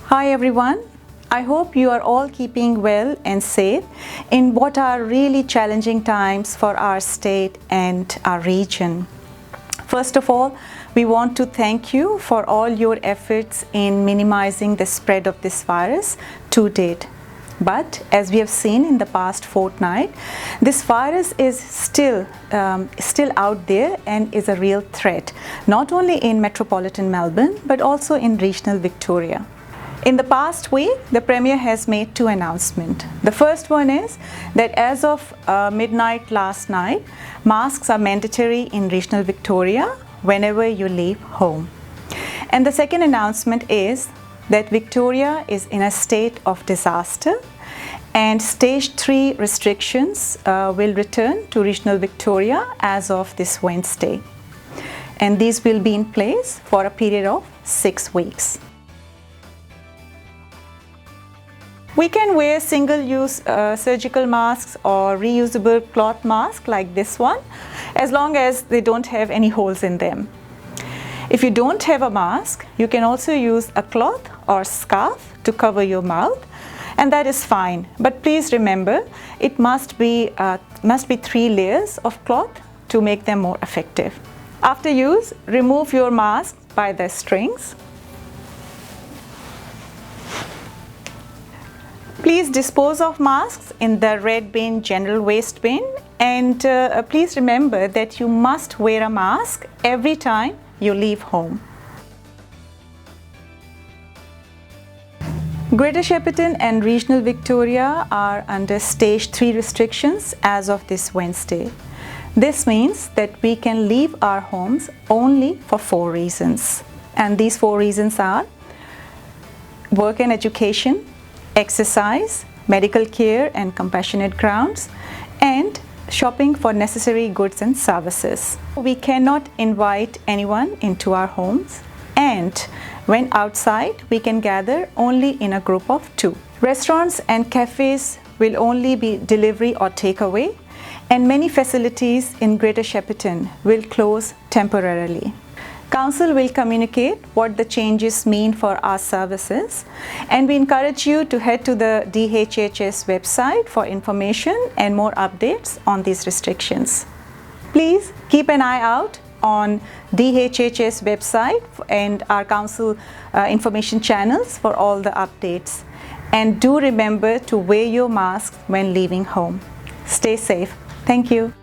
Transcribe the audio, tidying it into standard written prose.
Hi everyone. I hope you are all keeping well and safe in what are really challenging times for our state and our region. First of all, we want to thank you for all your efforts in minimizing the spread of this virus to date. But as we have seen in the past fortnight, this virus is still out there and is a real threat, not only in metropolitan Melbourne, but also in regional Victoria. In the past week, the Premier has made two announcements. The first one is that as of midnight last night, masks are mandatory in regional Victoria whenever you leave home. And the second announcement is that Victoria is in a state of disaster and stage 3 restrictions will return to regional Victoria as of this Wednesday. And these will be in place for a period of 6 weeks. We can wear single-use surgical masks or reusable cloth masks like this one, as long as they don't have any holes in them. If you don't have a mask, you can also use a cloth or scarf to cover your mouth, and that is fine. But please remember, it must be 3 layers of cloth to make them more effective. After use, remove your mask by the strings. Please dispose of masks in the red bin, general waste bin, and please remember that you must wear a mask every time you leave home. Greater Shepparton and regional Victoria are under stage 3 restrictions as of this Wednesday. This means that we can leave our homes only for 4 reasons. And these 4 reasons are work and education, exercise, medical care and compassionate grounds, and shopping for necessary goods and services. We cannot invite anyone into our homes, and when outside, we can gather only in a group of 2. Restaurants and cafes will only be delivery or takeaway, and many facilities in Greater Shepparton will close temporarily. Council will communicate what the changes mean for our services, and we encourage you to head to the DHHS website for information and more updates on these restrictions. Please keep an eye out on DHHS website and our council information channels for all the updates. And do remember to wear your mask when leaving home. Stay safe. Thank you.